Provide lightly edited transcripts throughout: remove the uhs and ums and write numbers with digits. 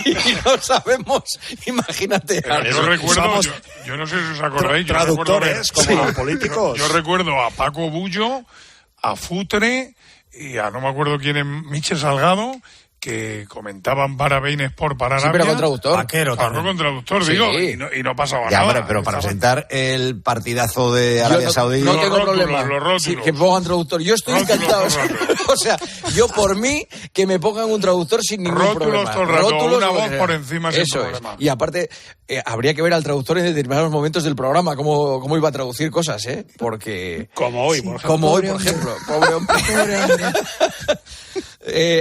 y no sabemos, imagínate. Yo recuerdo, yo no sé si os acordáis. Traductores, como los políticos. Yo recuerdo a Paco Bullo, a Futre y a no me acuerdo quién es, Michel Salgado, que comentaban para Bein Sport para Arabia. Sí, pero con traductor. Claro, con traductor, Sí. digo, y no pasaba Ya, nada. pero para presentar el partidazo de Arabia Saudí... No tengo problema. Los rótulos. Sí, que pongan traductor. Yo estoy encantado. O sea, yo por mí, que me pongan un traductor sin ningún Rótulos problema. todo el rato, Rótulos, una lo que voz sea. por encima sin Eso problema. es. Y aparte, habría que ver al traductor en determinados momentos del programa, cómo iba a traducir cosas, ¿eh? Porque... Como hoy, por ejemplo. Como hoy, por ejemplo. Pobre hombre.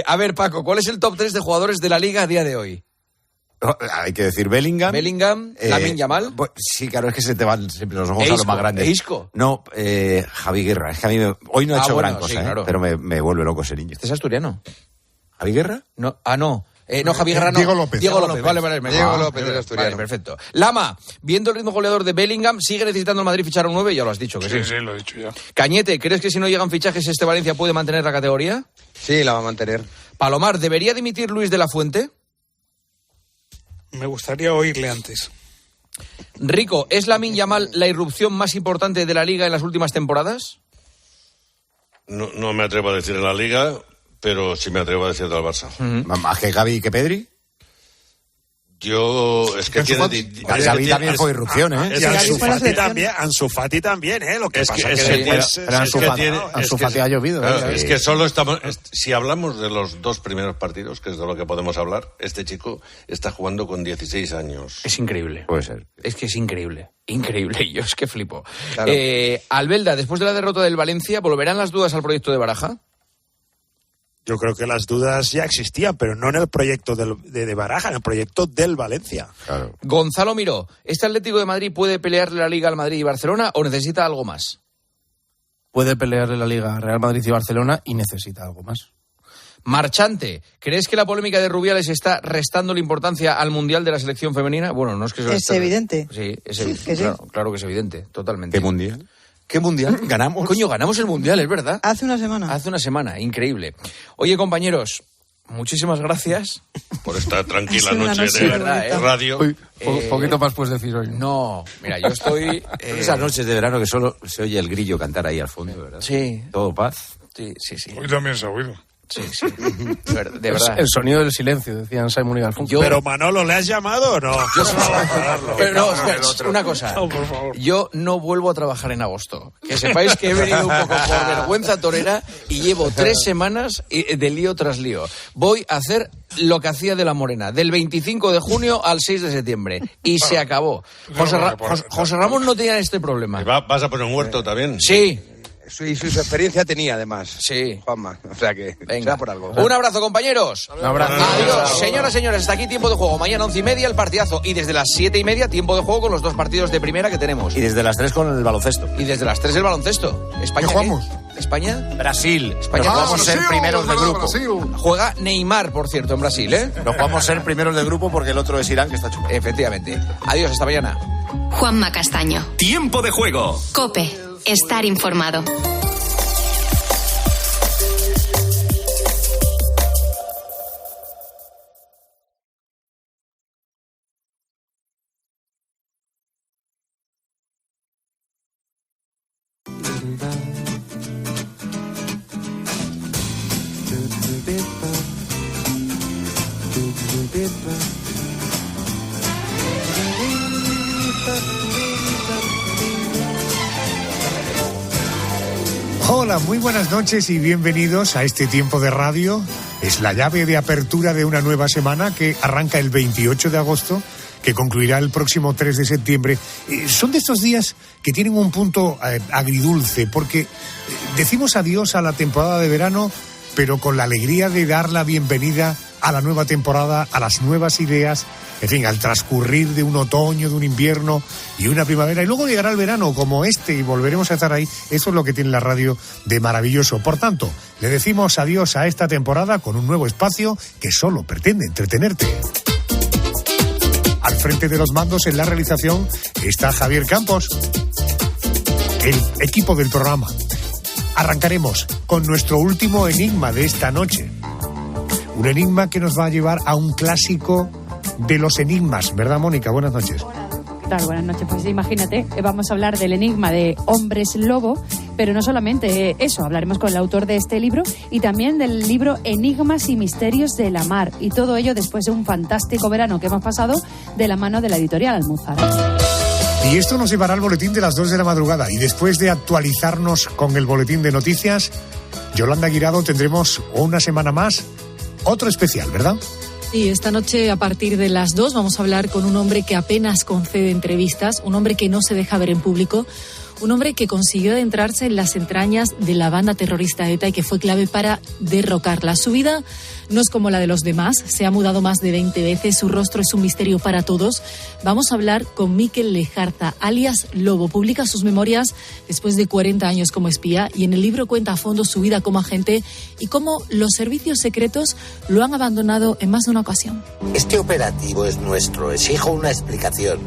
A ver, Paco, ¿cuál es el top 3 de jugadores de la Liga a día de hoy? Hay que decir Bellingham. Lamine Yamal. Sí, claro, es que se te van siempre los ojos a Isco, lo más grande. Isco. No, Javi Guerra. Es que a mí hoy no ha hecho gran bueno, cosa, sí, claro. pero me vuelve loco ese niño. Este es asturiano. ¿Javi Guerra? No, no, Javi Guerra no. Diego López. Vale. Diego López es asturiano. Vale, perfecto. Lama, viendo el ritmo goleador de Bellingham, ¿sigue necesitando el Madrid fichar un 9? Ya lo has dicho, que sí. Sí, lo he dicho ya. Cañete, ¿crees que si no llegan fichajes este Valencia puede mantener la categoría? Sí, la va a mantener. Palomar, ¿debería dimitir Luis de la Fuente? Me gustaría oírle antes. Rico, ¿es Lamine Yamal la irrupción más importante de la Liga en las últimas temporadas? No me atrevo a decir en la Liga, pero sí me atrevo a decir del Barça. ¿Más que Gavi y que Pedri? Yo, es que Gavi también fue irrupción, ¿eh? Y Ansu Fati también, ¿eh? Lo que pasa es que Ansu Fati ha llovido. Claro, es que solo estamos... Si hablamos de los 2 primeros partidos, que es de lo que podemos hablar, este chico está jugando con 16 años. Es increíble. Puede ser. Es que es increíble. Increíble. Yo es que flipo. Claro. Albelda, después de la derrota del Valencia, ¿volverán las dudas al proyecto de Baraja? Yo creo que las dudas ya existían, pero no en el proyecto de Baraja, en el proyecto del Valencia. Claro. Gonzalo Miró, ¿este Atlético de Madrid puede pelearle la Liga al Madrid y Barcelona o necesita algo más? Puede pelearle la Liga a Real Madrid y Barcelona y necesita algo más. Marchante, ¿crees que la polémica de Rubiales está restando la importancia al Mundial de la selección femenina? Bueno, no es que eso Es evidente. Sí, es Sí, evidente. que sí. Claro que es evidente, totalmente. ¿Qué mundial? ¿Qué mundial? ¿Ganamos? Coño, ganamos el mundial, es verdad. Hace una semana. Hace una semana, increíble. Oye, compañeros, muchísimas gracias. Por esta tranquila Ha sido una noche noche de bonita. radio. Uy, poquito más puedes decir hoy. No, mira, yo estoy... Esas noches de verano que solo se oye el grillo cantar ahí al fondo, ¿verdad? Sí, Todo paz. sí. Hoy también se ha oído. Sí. De verdad. El sonido del silencio, decían Simon y Garfunkel. Pero Manolo, ¿le has llamado o no? Pero no, espera, una cosa. No, por favor. Yo no vuelvo a trabajar en agosto. Que sepáis que he venido un poco por vergüenza torera y llevo 3 semanas de lío tras lío. Voy a hacer lo que hacía de la Morena, del 25 de junio al 6 de septiembre. Y se acabó. José Ramón no tenía este problema. ¿Vas a poner un huerto también? Sí. Y su experiencia tenía, además. Sí. Juanma. O sea que, Venga. será por algo. Un abrazo, compañeros. Un abrazo. Adiós. Señoras, señores, hasta aquí Tiempo de Juego. Mañana 11:30 el partidazo. Y desde las 7:30 Tiempo de Juego con los 2 partidos de primera que tenemos. Y desde las 3 con el baloncesto. Y desde las 3 el baloncesto. ¿España ¿Qué jugamos? ¿España? Brasil. España. Nos jugamos Brasil, ser primeros del grupo. Brasil. Juega Neymar, por cierto, en Brasil, ¿eh? Nos jugamos ser primeros del grupo porque el otro es Irán, que está chupado. Efectivamente. Adiós, hasta mañana. Juanma Castaño. Tiempo de Juego. COPE. Estar informado. Hola, muy buenas noches y bienvenidos a este tiempo de radio. Es la llave de apertura de una nueva semana que arranca el 28 de agosto, que concluirá el próximo 3 de septiembre. Son de estos días que tienen un punto agridulce, porque decimos adiós a la temporada de verano, pero con la alegría de dar la bienvenida a la nueva temporada, a las nuevas ideas, en fin, al transcurrir de un otoño, de un invierno y una primavera. Y luego llegará el verano como este y volveremos a estar ahí. Eso es lo que tiene la radio de maravilloso. Por tanto, le decimos adiós a esta temporada con un nuevo espacio que solo pretende entretenerte. Al frente de los mandos en la realización está Javier Campos, el equipo del programa. Arrancaremos con nuestro último enigma de esta noche. Un enigma que nos va a llevar a un clásico de los enigmas, ¿verdad, Mónica? Buenas noches. ¿Qué tal? Buenas noches. Pues imagínate, vamos a hablar del enigma de hombres lobo, pero no solamente eso, hablaremos con el autor de este libro y también del libro Enigmas y Misterios de la Mar, y todo ello después de un fantástico verano que hemos pasado de la mano de la editorial Almuzara. Y esto nos llevará al boletín de las 2 de la madrugada. Y después de actualizarnos con el boletín de noticias, Yolanda Guirado, tendremos una semana más otro especial, ¿verdad? Sí, esta noche a partir de las 2 vamos a hablar con un hombre que apenas concede entrevistas, un hombre que no se deja ver en público, un hombre que consiguió adentrarse en las entrañas de la banda terrorista ETA y que fue clave para derrocarla. Su vida no es como la de los demás, se ha mudado más de 20 veces, su rostro es un misterio para todos. Vamos a hablar con Mikel Lejarza, alias Lobo. Publica sus memorias después de 40 años como espía y en el libro cuenta a fondo su vida como agente y cómo los servicios secretos lo han abandonado en más de una ocasión. Este operativo es nuestro, exijo una explicación.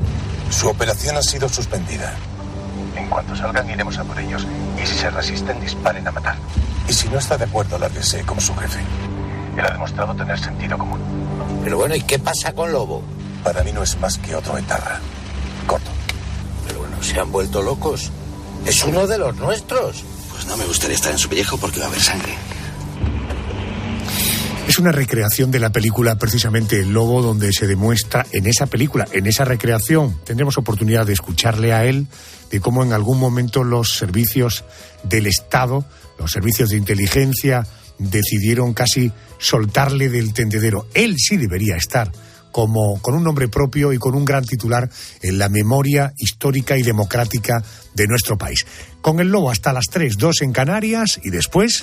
Su operación ha sido suspendida. En cuanto salgan iremos a por ellos. Y si se resisten, disparen a matar. Y si no está de acuerdo, lárguese como su jefe. Él ha demostrado tener sentido común. Pero bueno, ¿y qué pasa con Lobo? Para mí no es más que otro etarra. Corto. Pero bueno, ¿se han vuelto locos? Es uno de los nuestros. Pues no me gustaría estar en su pellejo porque va a haber sangre. Es una recreación de la película, precisamente El Lobo, donde se demuestra en esa película, en esa recreación, tendremos oportunidad de escucharle a él, de cómo en algún momento los servicios del Estado, los servicios de inteligencia, decidieron casi soltarle del tendedero. Él sí debería estar como con un nombre propio y con un gran titular en la memoria histórica y democrática de nuestro país. Con El Lobo hasta las 3, 2 en Canarias y después...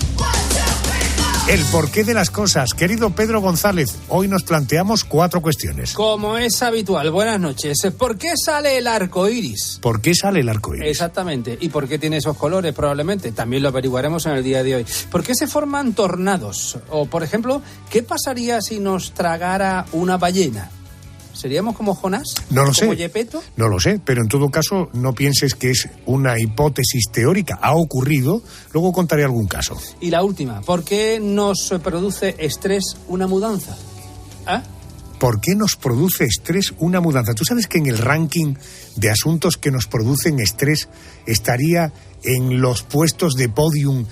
El porqué de las cosas. Querido Pedro González, hoy nos planteamos 4 cuestiones. Como es habitual, buenas noches. ¿Por qué sale el arco iris? ¿Por qué sale el arco iris? Exactamente. ¿Y por qué tiene esos colores? Probablemente. También lo averiguaremos en el día de hoy. ¿Por qué se forman tornados? O, por ejemplo, ¿qué pasaría si nos tragara una ballena? ¿Seríamos como Jonás? No lo sé. ¿Como Gepetto? No lo sé, pero en todo caso no pienses que es una hipótesis teórica. Ha ocurrido, luego contaré algún caso. Y la última, ¿por qué nos produce estrés una mudanza? ¿Ah? ¿Por qué nos produce estrés una mudanza? Tú sabes que en el ranking de asuntos que nos producen estrés estaría en los puestos de podium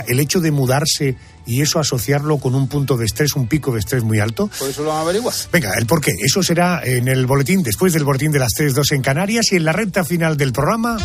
el hecho de mudarse y eso asociarlo con un punto de estrés, un pico de estrés muy alto. Por eso lo van a averiguar. Venga, el porqué. Eso será en el boletín, después del boletín de las 3, 2 en Canarias y en la recta final del programa.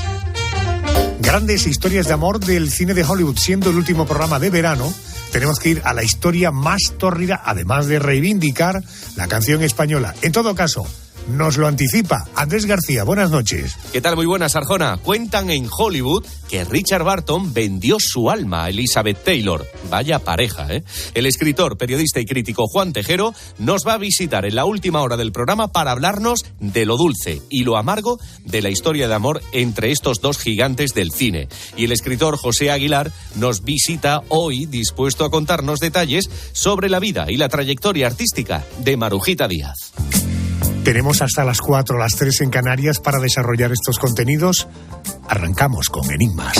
Grandes historias de amor del cine de Hollywood. Siendo el último programa de verano, tenemos que ir a la historia más tórrida, además de reivindicar la canción española. En todo caso, nos lo anticipa Andrés García. Buenas noches. ¿Qué tal? Muy buenas, Arjona. Cuentan en Hollywood que Richard Burton vendió su alma a Elizabeth Taylor. Vaya pareja, ¿eh? El escritor, periodista y crítico Juan Tejero nos va a visitar en la última hora del programa para hablarnos de lo dulce y lo amargo de la historia de amor entre estos dos gigantes del cine. Y el escritor José Aguilar nos visita hoy dispuesto a contarnos detalles sobre la vida y la trayectoria artística de Marujita Díaz. Tenemos hasta las 4, las 3 en Canarias para desarrollar estos contenidos. Arrancamos con Enigmas.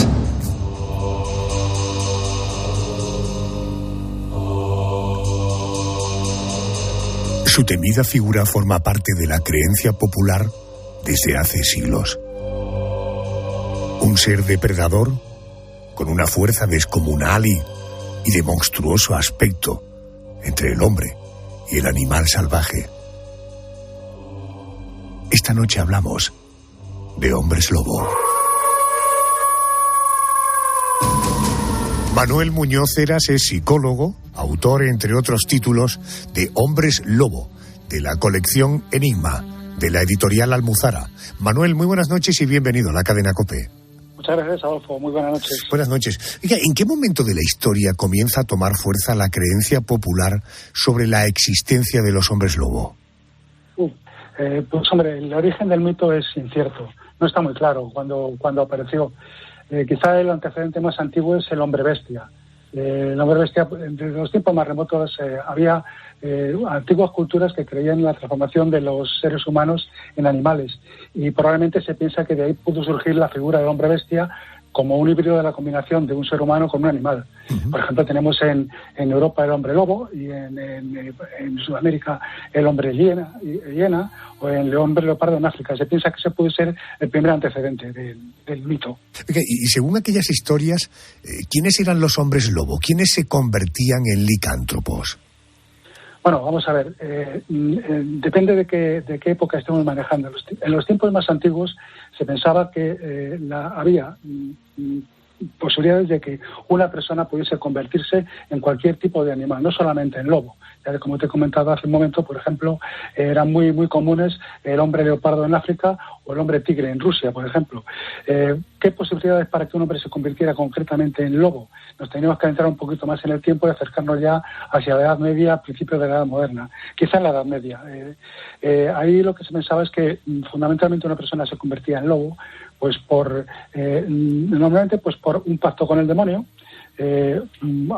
Su temida figura forma parte de la creencia popular desde hace siglos. Un ser depredador con una fuerza descomunal y de monstruoso aspecto entre el hombre y el animal salvaje. Esta noche hablamos de hombres lobo. Manuel Muñoz Heras es psicólogo, autor, entre otros títulos, de Hombres Lobo, de la colección Enigma, de la editorial Almuzara. Manuel, muy buenas noches y bienvenido a la cadena COPE. Muchas gracias, Adolfo. Muy buenas noches. Buenas noches. Oiga, ¿en qué momento de la historia comienza a tomar fuerza la creencia popular sobre la existencia de los hombres lobo? Pues hombre, el origen del mito es incierto. No está muy claro cuando apareció. Quizá el antecedente más antiguo es el hombre bestia. El hombre bestia, entre los tiempos más remotos, había antiguas culturas que creían en la transformación de los seres humanos en animales. Y probablemente se piensa que de ahí pudo surgir la figura del hombre bestia, como un híbrido de la combinación de un ser humano con un animal. Por ejemplo, tenemos en Europa el hombre lobo y en Sudamérica el hombre hiena o el hombre leopardo en África. Se piensa que ese puede ser el primer antecedente del mito. Y según aquellas historias, ¿quiénes eran los hombres lobo? ¿Quiénes se convertían en licántropos? Bueno, vamos a ver, depende de qué época estemos manejando. En los tiempos más antiguos se pensaba que había posibilidades de que una persona pudiese convertirse en cualquier tipo de animal, no solamente en lobo. Ya que, como te he comentado hace un momento, por ejemplo, eran muy comunes el hombre leopardo en África o el hombre tigre en Rusia, por ejemplo. ¿Qué posibilidades para que un hombre se convirtiera concretamente en lobo? Nos teníamos que entrar un poquito más en el tiempo y acercarnos ya hacia la Edad Media, principios de la Edad Moderna. Quizá en la Edad Media. Ahí lo que se pensaba es que fundamentalmente una persona se convertía en lobo, pues normalmente pues por un pacto con el demonio,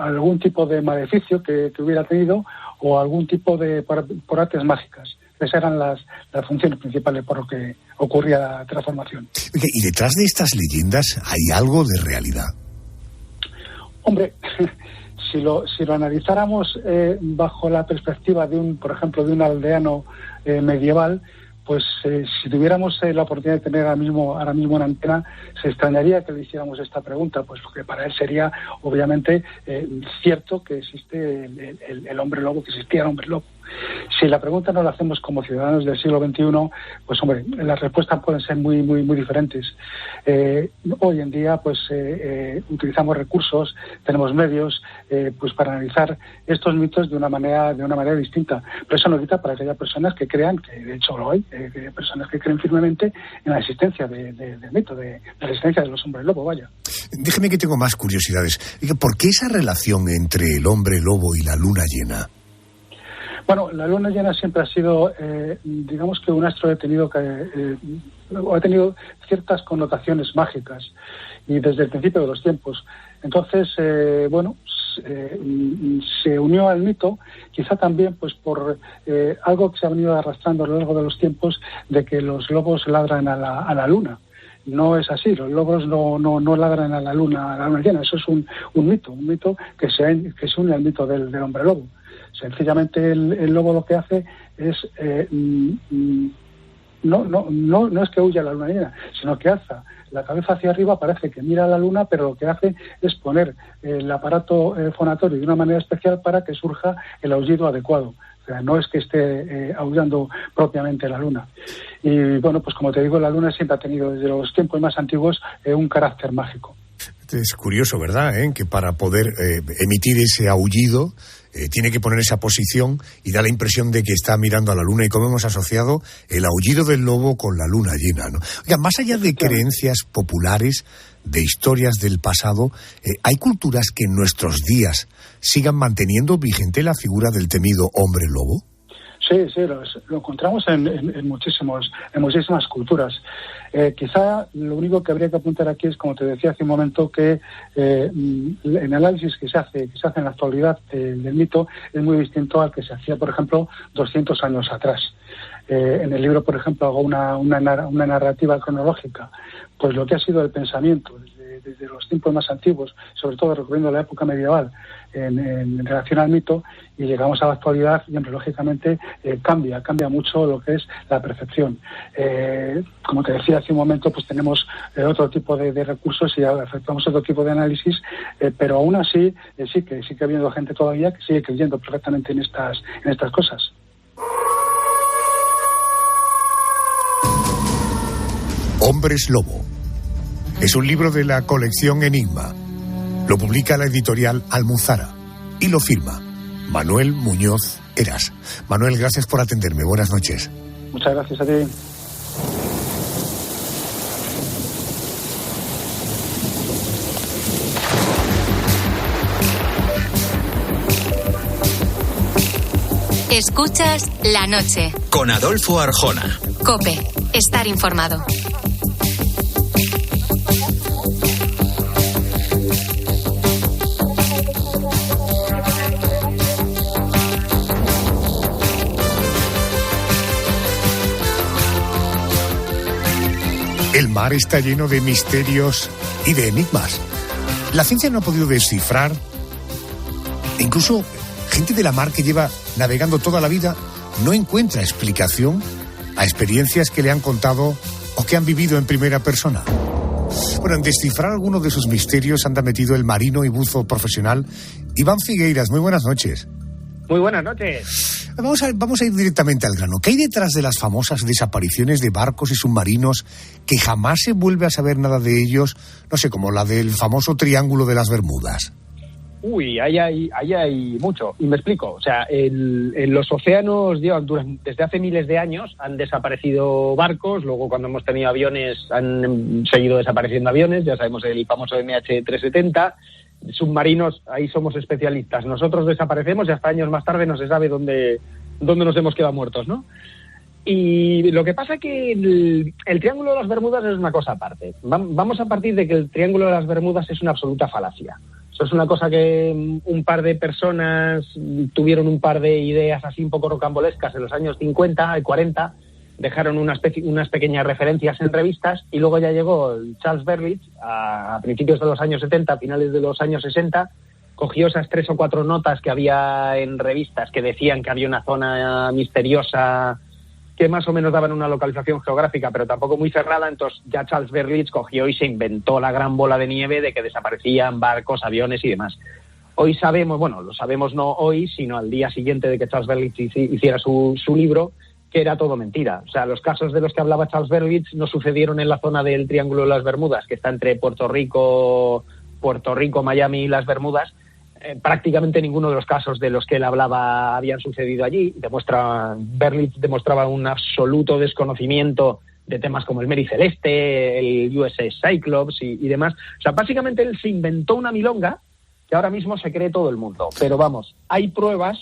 algún tipo de maleficio que hubiera tenido o algún tipo de por artes mágicas. Esas eran las funciones principales por lo que ocurría la transformación. ¿Y detrás de estas leyendas hay algo de realidad? Hombre, si lo analizáramos bajo la perspectiva por ejemplo, de un aldeano medieval, pues si tuviéramos la oportunidad de tener ahora mismo una antena, se extrañaría que le hiciéramos esta pregunta, pues porque para él sería obviamente cierto que existe el hombre lobo, que existía el hombre lobo. Si la pregunta no la hacemos como ciudadanos del siglo XXI, pues hombre, las respuestas pueden ser muy diferentes. Hoy en día pues utilizamos recursos, tenemos medios pues para analizar estos mitos de una manera distinta. Pero eso no quita para que haya personas que crean, que de hecho lo hay, personas que creen firmemente en la existencia del mito, de la existencia de los hombres lobo, vaya. Déjeme que tengo más curiosidades. ¿Por qué esa relación entre el hombre lobo y la luna llena? Bueno, la luna llena siempre ha sido, digamos que un astro ha tenido ciertas connotaciones mágicas y desde el principio de los tiempos. Entonces, se unió al mito, quizá también pues por algo que se ha venido arrastrando a lo largo de los tiempos de que los lobos ladran a la luna. No es así, los lobos no ladran a la luna llena, eso es un mito que se une al mito del hombre lobo. Sencillamente el lobo lo que hace es no es que huya a la luna llena, sino que alza la cabeza hacia arriba, parece que mira a la luna, pero lo que hace es poner el aparato fonatorio de una manera especial para que surja el aullido adecuado. O sea, no es que esté aullando propiamente la luna. Y bueno, pues como te digo, la luna siempre ha tenido desde los tiempos más antiguos un carácter mágico. Es curioso, ¿verdad? Que para poder emitir ese aullido tiene que poner esa posición y da la impresión de que está mirando a la luna, y como hemos asociado el aullido del lobo con la luna llena, ¿no? Oiga, más allá de creencias populares, de historias del pasado, ¿hay culturas que en nuestros días sigan manteniendo vigente la figura del temido hombre lobo? Sí, lo encontramos en muchísimas culturas. Quizá lo único que habría que apuntar aquí es, como te decía hace un momento, que el análisis que se hace en la actualidad del mito es muy distinto al que se hacía, por ejemplo, 200 años atrás. En el libro, por ejemplo, hago una narrativa cronológica, pues lo que ha sido el pensamiento desde los tiempos más antiguos, sobre todo recorriendo la época medieval en relación al mito, y llegamos a la actualidad y lógicamente cambia mucho lo que es la percepción. Como te decía hace un momento, pues tenemos otro tipo de recursos y efectuamos otro tipo de análisis, pero aún así sí que ha habido gente todavía que sigue creyendo perfectamente en estas cosas. Hombres Lobo es un libro de la colección Enigma. Lo publica la editorial Almuzara y lo firma Manuel Muñoz Heras. Manuel, gracias por atenderme. Buenas noches. Muchas gracias a ti. Escuchas La Noche con Adolfo Arjona. COPE. Estar informado. El mar está lleno de misterios y de enigmas. La ciencia no ha podido descifrar, e incluso gente de la mar que lleva navegando toda la vida no encuentra explicación a experiencias que le han contado o que han vivido en primera persona. Bueno, en descifrar algunos de sus misterios anda metido el marino y buzo profesional Iván Figueiras. Muy buenas noches. Muy buenas noches. Vamos a ir directamente al grano. ¿Qué hay detrás de las famosas desapariciones de barcos y submarinos que jamás se vuelve a saber nada de ellos? No sé, como la del famoso Triángulo de las Bermudas. Uy, ahí hay mucho. Y me explico. O sea, en los océanos desde hace miles de años han desaparecido barcos. Luego, cuando hemos tenido aviones, han seguido desapareciendo aviones. Ya sabemos el famoso MH370. Submarinos, ahí somos especialistas. Nosotros desaparecemos y hasta años más tarde no se sabe dónde nos hemos quedado muertos, ¿no? Y lo que pasa que el Triángulo de las Bermudas es una cosa aparte. Vamos a partir de que el Triángulo de las Bermudas es una absoluta falacia. Eso es una cosa que un par de personas tuvieron un par de ideas así un poco rocambolescas en los años 50 y 40, dejaron unas pequeñas referencias en revistas y luego ya llegó Charles Berlitz a principios de los años 70, finales de los años 60, cogió esas 3 o 4 notas que había en revistas que decían que había una zona misteriosa que más o menos daban una localización geográfica, pero tampoco muy cerrada. Entonces ya Charles Berlitz cogió y se inventó la gran bola de nieve de que desaparecían barcos, aviones y demás. Hoy sabemos, bueno, lo sabemos no hoy, sino al día siguiente de que Charles Berlitz hiciera su libro, que era todo mentira. O sea, los casos de los que hablaba Charles Berlitz no sucedieron en la zona del Triángulo de las Bermudas, que está entre Puerto Rico, Miami y las Bermudas. Prácticamente ninguno de los casos de los que él hablaba habían sucedido allí. Berlitz demostraba un absoluto desconocimiento de temas como el Mary Celeste, el USS Cyclops y demás. O sea, básicamente él se inventó una milonga que ahora mismo se cree todo el mundo. Pero vamos, hay pruebas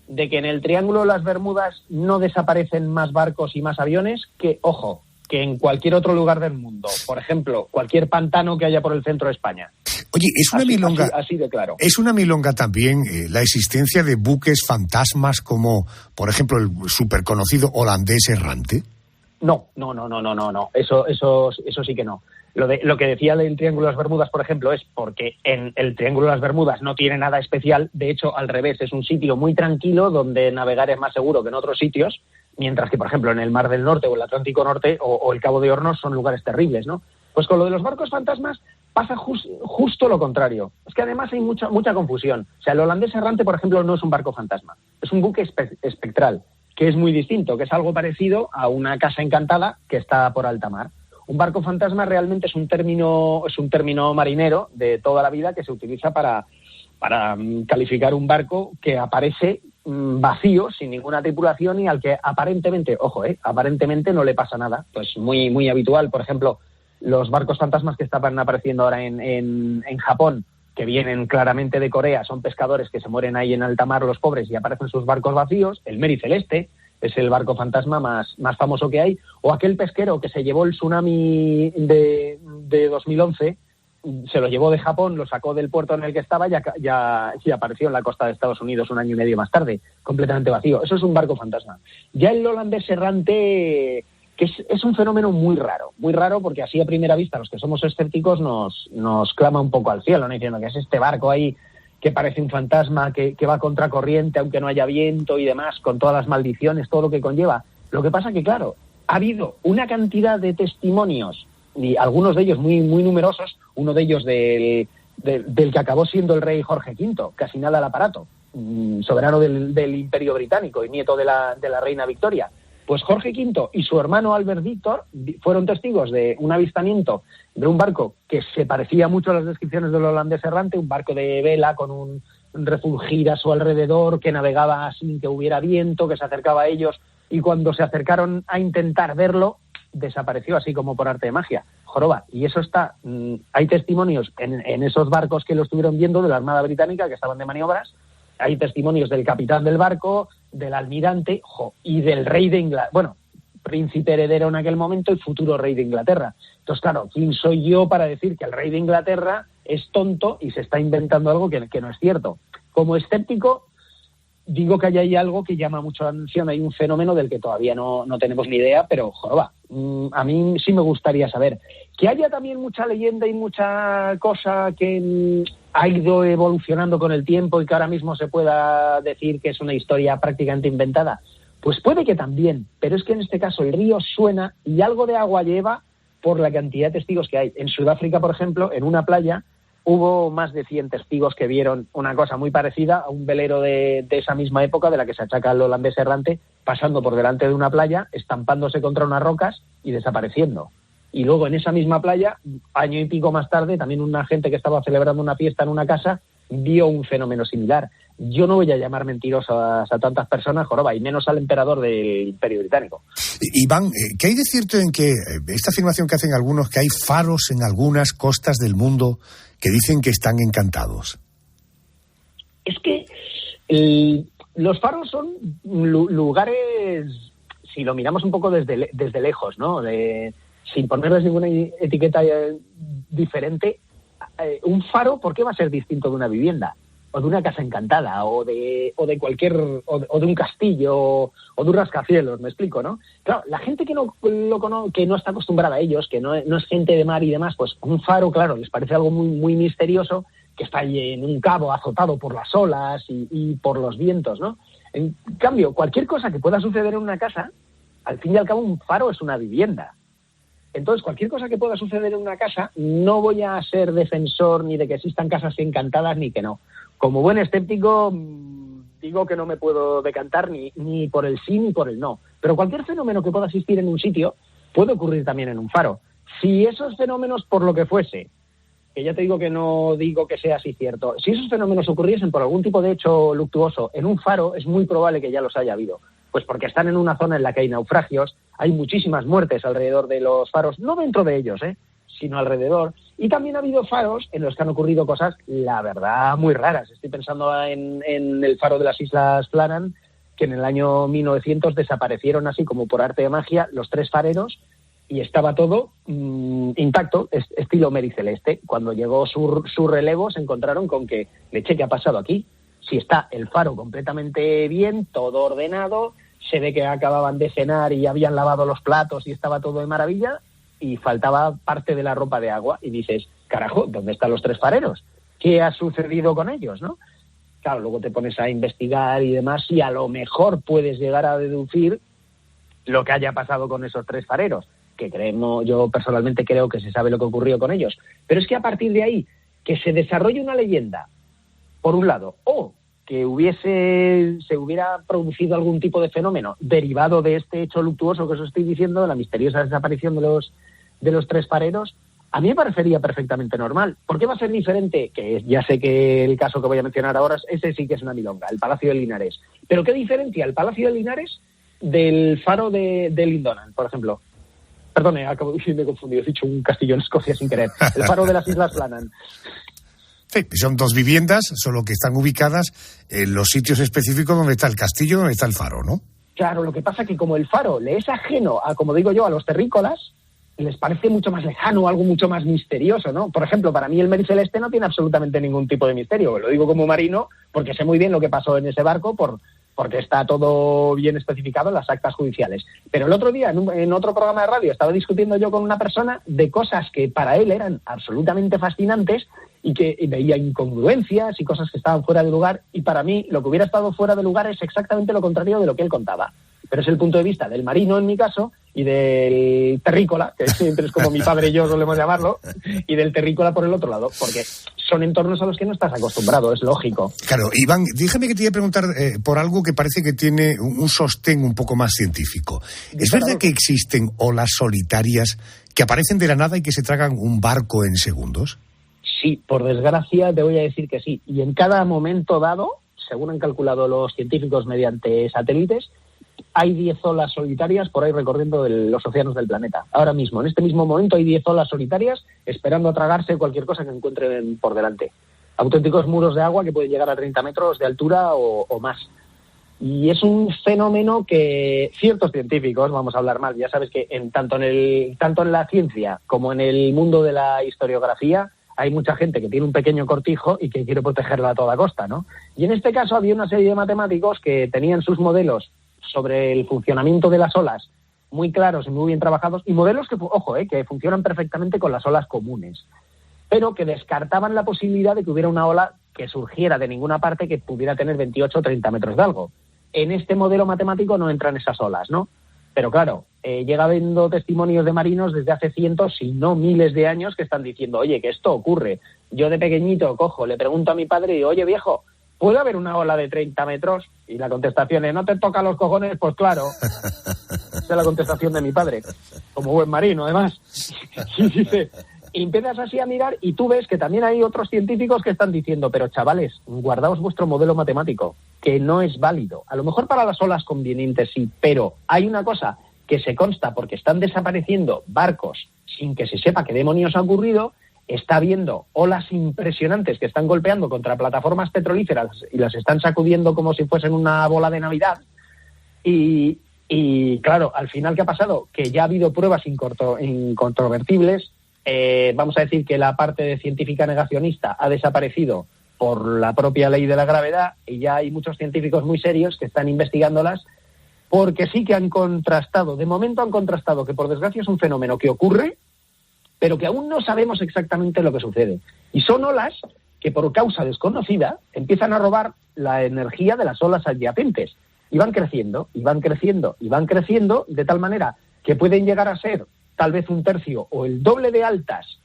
de que en el Triángulo de las Bermudas no desaparecen más barcos y más aviones que, ojo, que en cualquier otro lugar del mundo. Por ejemplo, cualquier pantano que haya por el centro de España. Oye, es una milonga. Así de claro. Es una milonga también la existencia de buques fantasmas como, por ejemplo, el superconocido holandés errante. No. Eso sí que no. Lo que decía del Triángulo de las Bermudas, por ejemplo, es porque en el Triángulo de las Bermudas no tiene nada especial. De hecho, al revés, es un sitio muy tranquilo donde navegar es más seguro que en otros sitios, mientras que, por ejemplo, en el Mar del Norte o el Atlántico Norte o el Cabo de Hornos son lugares terribles, ¿no? Pues con lo de los barcos fantasmas pasa justo lo contrario. Es que además hay mucha confusión. O sea, el holandés errante, por ejemplo, no es un barco fantasma. Es un buque espectral, que es muy distinto, que es algo parecido a una casa encantada que está por alta mar. Un barco fantasma realmente es un término marinero de toda la vida que se utiliza para calificar un barco que aparece vacío, sin ninguna tripulación y al que aparentemente no le pasa nada. Pues muy, muy habitual. Por ejemplo, los barcos fantasmas que estaban apareciendo ahora en Japón, que vienen claramente de Corea, son pescadores que se mueren ahí en alta mar, los pobres, y aparecen sus barcos vacíos. El Mary Celeste es el barco fantasma más famoso que hay. O aquel pesquero que se llevó el tsunami de 2011, se lo llevó de Japón, lo sacó del puerto en el que estaba y apareció en la costa de Estados Unidos 1 año y medio más tarde, completamente vacío. Eso es un barco fantasma. Ya el holandés errante, que es un fenómeno muy raro porque así a primera vista los que somos escépticos nos clama un poco al cielo, ¿no? Diciendo que es este barco ahí que parece un fantasma, que va contracorriente aunque no haya viento y demás, con todas las maldiciones, todo lo que conlleva. Lo que pasa que, claro, ha habido una cantidad de testimonios, y algunos de ellos muy, muy numerosos, uno de ellos del que acabó siendo el rey Jorge V, casi nada al aparato, soberano del Imperio Británico y nieto de la reina Victoria. Pues Jorge V y su hermano Albert Víctor fueron testigos de un avistamiento de un barco que se parecía mucho a las descripciones del holandés errante, un barco de vela con un refulgir a su alrededor, que navegaba sin que hubiera viento, que se acercaba a ellos, y cuando se acercaron a intentar verlo, desapareció así como por arte de magia. Joroba. Y eso está, hay testimonios en esos barcos que lo estuvieron viendo de la Armada Británica que estaban de maniobras, hay testimonios del capitán del barco, del almirante y del rey de Inglaterra, bueno, príncipe heredero en aquel momento y futuro rey de Inglaterra. Entonces, claro, ¿quién soy yo para decir que el rey de Inglaterra es tonto y se está inventando algo que no es cierto? Como escéptico, digo que hay algo que llama mucho la atención. Hay un fenómeno del que todavía no tenemos ni idea, pero, joroba, a mí sí me gustaría saber. Que haya también mucha leyenda y mucha cosa que ha ido evolucionando con el tiempo y que ahora mismo se pueda decir que es una historia prácticamente inventada. Pues puede que también, pero es que en este caso el río suena y algo de agua lleva por la cantidad de testigos que hay. En Sudáfrica, por ejemplo, en una playa, hubo más de 100 testigos que vieron una cosa muy parecida a un velero de esa misma época, de la que se achaca el holandés errante, pasando por delante de una playa, estampándose contra unas rocas y desapareciendo. Y luego en esa misma playa, año y pico más tarde, también una gente que estaba celebrando una fiesta en una casa vio un fenómeno similar. Yo no voy a llamar mentirosas a tantas personas, joroba, y menos al emperador del Imperio Británico. Iván, ¿qué hay de cierto en que esta afirmación que hacen algunos, que hay faros en algunas costas del mundo que dicen que están encantados? Es que los faros son lugares, si lo miramos un poco desde lejos, ¿no? Sin ponerles ninguna etiqueta diferente, un faro, ¿por qué va a ser distinto de una vivienda? O de una casa encantada, o de cualquier, o de un castillo, o de un rascacielos, me explico, ¿no? Claro, la gente que no que no está acostumbrada a ellos, que no es gente de mar y demás, pues un faro, claro, les parece algo muy, muy misterioso, que está ahí en un cabo azotado por las olas y por los vientos, ¿no? En cambio, cualquier cosa que pueda suceder en una casa, al fin y al cabo un faro es una vivienda. Entonces, cualquier cosa que pueda suceder en una casa, no voy a ser defensor ni de que existan casas encantadas ni que no. Como buen escéptico, digo que no me puedo decantar ni por el sí ni por el no. Pero cualquier fenómeno que pueda existir en un sitio puede ocurrir también en un faro. Si esos fenómenos, por lo que fuese, que ya te digo que no digo que sea así cierto, si esos fenómenos ocurriesen por algún tipo de hecho luctuoso en un faro, es muy probable que ya los haya habido. Pues porque están en una zona en la que hay naufragios, hay muchísimas muertes alrededor de los faros, no dentro de ellos, sino alrededor. Y también ha habido faros en los que han ocurrido cosas, la verdad, muy raras. Estoy pensando en el faro de las Islas Flannan, que en el año 1900 desaparecieron así como por arte de magia los 3 fareros y estaba todo intacto, estilo mericeleste. Cuando llegó su relevo se encontraron con que, leche, ¿qué ha pasado aquí? Si está el faro completamente bien, todo ordenado, se ve que acababan de cenar y habían lavado los platos y estaba todo de maravilla, y faltaba parte de la ropa de agua, y dices, carajo, ¿dónde están los 3 fareros? ¿Qué ha sucedido con ellos, no? Claro, luego te pones a investigar y demás, y a lo mejor puedes llegar a deducir lo que haya pasado con esos 3 fareros, que yo personalmente creo que se sabe lo que ocurrió con ellos. Pero es que a partir de ahí, que se desarrolle una leyenda, por un lado, o que se hubiera producido algún tipo de fenómeno derivado de este hecho luctuoso que os estoy diciendo, de la misteriosa desaparición de los 3 fareros, a mí me parecería perfectamente normal. ¿Por qué va a ser diferente? Que ya sé que el caso que voy a mencionar ahora, ese sí que es una milonga, el Palacio de Linares. ¿Pero qué diferencia el Palacio de Linares del faro de Lindonan, por ejemplo? Perdone, me he confundido, he dicho un castillo en Escocia sin querer. El faro de las Islas Flannan. Sí, son 2 viviendas, solo que están ubicadas en los sitios específicos donde está el castillo, donde está el faro, ¿no? Claro, lo que pasa es que como el faro le es ajeno a, como digo yo, a los terrícolas, les parece mucho más lejano, algo mucho más misterioso, ¿no? Por ejemplo, para mí el Mericeleste no tiene absolutamente ningún tipo de misterio. Lo digo como marino porque sé muy bien lo que pasó en ese barco porque está todo bien especificado en las actas judiciales. Pero el otro día, en otro programa de radio, estaba discutiendo yo con una persona de cosas que para él eran absolutamente fascinantes y que veía incongruencias y cosas que estaban fuera de lugar, y para mí lo que hubiera estado fuera de lugar es exactamente lo contrario de lo que él contaba. Pero es el punto de vista del marino en mi caso y del terrícola, que siempre es como mi padre y yo solemos llamarlo, y del terrícola por el otro lado, porque son entornos a los que no estás acostumbrado, es lógico. Claro, Iván, déjame que te iba a preguntar por algo que parece que tiene un sostén un poco más científico. ¿Es verdad que existen olas solitarias que aparecen de la nada y que se tragan un barco en segundos? Sí, por desgracia te voy a decir que sí. Y en cada momento dado, según han calculado los científicos mediante satélites, hay 10 olas solitarias por ahí recorriendo los océanos del planeta. Ahora mismo, en este mismo momento, hay 10 olas solitarias esperando a tragarse cualquier cosa que encuentren por delante. Auténticos muros de agua que pueden llegar a 30 metros de altura o más. Y es un fenómeno que ciertos científicos, vamos a hablar mal, ya sabes que tanto en la ciencia como en el mundo de la historiografía hay mucha gente que tiene un pequeño cortijo y que quiere protegerla a toda costa, ¿no? Y en este caso había una serie de matemáticos que tenían sus modelos sobre el funcionamiento de las olas muy claros y muy bien trabajados, y modelos que, ojo, que funcionan perfectamente con las olas comunes, pero que descartaban la posibilidad de que hubiera una ola que surgiera de ninguna parte que pudiera tener 28 o 30 metros de algo. En este modelo matemático no entran esas olas, ¿no? Pero claro, llega habiendo testimonios de marinos desde hace cientos, si no miles de años, que están diciendo, oye, que esto ocurre. Yo de pequeñito cojo, le pregunto a mi padre y digo, oye, viejo, ¿puede haber una ola de 30 metros? Y la contestación es, ¿no te toca los cojones? Pues claro. Esa es la contestación de mi padre, como buen marino, además. Y dice, y empiezas así a mirar y tú ves que también hay otros científicos que están diciendo, pero chavales, guardaos vuestro modelo matemático, que no es válido. A lo mejor para las olas convenientes sí, pero hay una cosa que se consta porque están desapareciendo barcos sin que se sepa qué demonios ha ocurrido. Está habiendo olas impresionantes que están golpeando contra plataformas petrolíferas y las están sacudiendo como si fuesen una bola de Navidad. Y claro, al final, ¿qué ha pasado? Que ya ha habido pruebas incontrovertibles. Vamos a decir que la parte científica negacionista ha desaparecido por la propia ley de la gravedad y ya hay muchos científicos muy serios que están investigándolas porque sí que han contrastado, de momento han contrastado que por desgracia es un fenómeno que ocurre, pero que aún no sabemos exactamente lo que sucede. Y son olas que por causa desconocida empiezan a robar la energía de las olas adyacentes. Y van creciendo, y van creciendo, y van creciendo, de tal manera que pueden llegar a ser tal vez un tercio o el doble de altas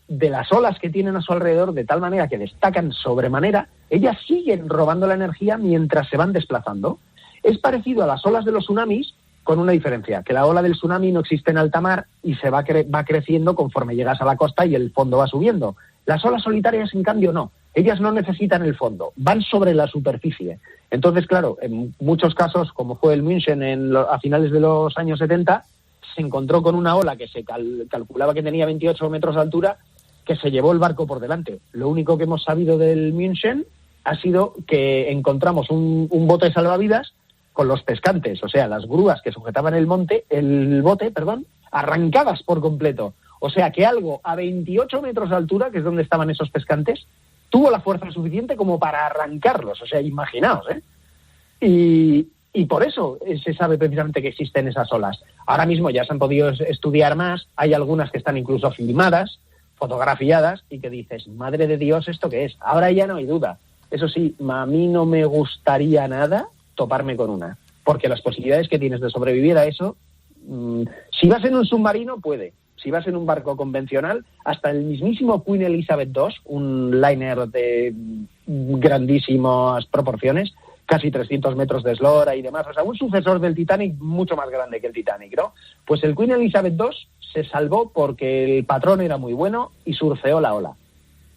de las olas que tienen a su alrededor, de tal manera que destacan sobremanera. Ellas siguen robando la energía mientras se van desplazando. Es parecido a las olas de los tsunamis, con una diferencia, que la ola del tsunami no existe en alta mar y se va creciendo conforme llegas a la costa y el fondo va subiendo. Las olas solitarias, en cambio, no. Ellas no necesitan el fondo, van sobre la superficie. Entonces, claro, en muchos casos, como fue el München a finales de los años 70, se encontró con una ola que se calculaba que tenía 28 metros de altura, que se llevó el barco por delante. Lo único que hemos sabido del München ha sido que encontramos un bote salvavidas con los pescantes, o sea, las grúas que sujetaban el bote, arrancadas por completo. O sea, que algo a 28 metros de altura, que es donde estaban esos pescantes, tuvo la fuerza suficiente como para arrancarlos. O sea, imaginaos, Y por eso se sabe precisamente que existen esas olas. Ahora mismo ya se han podido estudiar más, hay algunas que están incluso filmadas, fotografiadas, y que dices, madre de Dios, ¿esto qué es? Ahora ya no hay duda. Eso sí, a mí no me gustaría nada toparme con una, porque las posibilidades que tienes de sobrevivir a eso, si vas en un submarino, puede. Si vas en un barco convencional, hasta el mismísimo Queen Elizabeth II, un liner de grandísimas proporciones, casi 300 metros de eslora y demás, o sea, un sucesor del Titanic mucho más grande que el Titanic, ¿no? Pues el Queen Elizabeth II se salvó porque el patrón era muy bueno y surfeó la ola.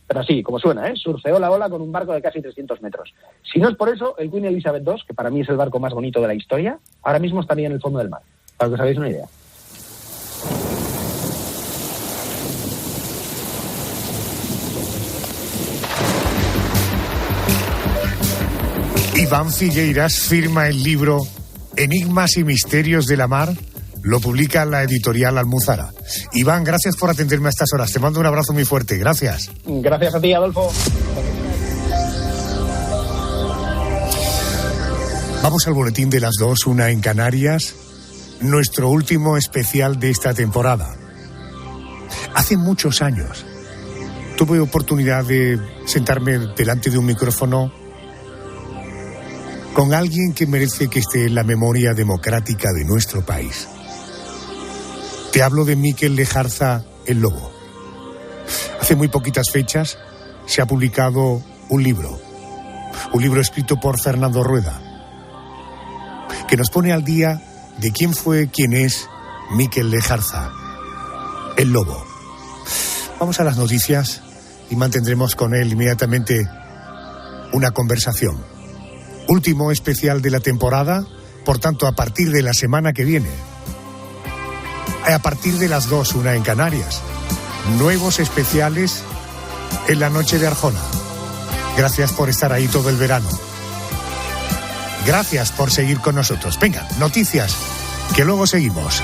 Pero así, como suena, surfeó la ola con un barco de casi 300 metros. Si no es por eso, el Queen Elizabeth II, que para mí es el barco más bonito de la historia, ahora mismo estaría en el fondo del mar, para que os hagáis una idea. Iván Figueiras firma el libro Enigmas y Misterios de la Mar. Lo publica la editorial Almuzara. Iván, gracias por atenderme a estas horas. Te mando un abrazo muy fuerte. Gracias. Gracias a ti, Adolfo. Vamos al boletín de las 2, 1 en Canarias. Nuestro último especial de esta temporada. Hace muchos años tuve oportunidad de sentarme delante de un micrófono con alguien que merece que esté en la memoria democrática de nuestro país. Te hablo de Mikel Lejarza, el Lobo. Hace muy poquitas fechas se ha publicado un libro escrito por Fernando Rueda, que nos pone al día de quién es Mikel Lejarza, el Lobo. Vamos a las noticias y mantendremos con él inmediatamente una conversación. Último especial de la temporada, por tanto, a partir de la semana que viene. A partir de las 2, 1 en Canarias. Nuevos especiales en la noche de Arjona. Gracias por estar ahí todo el verano. Gracias por seguir con nosotros. Venga, noticias, que luego seguimos.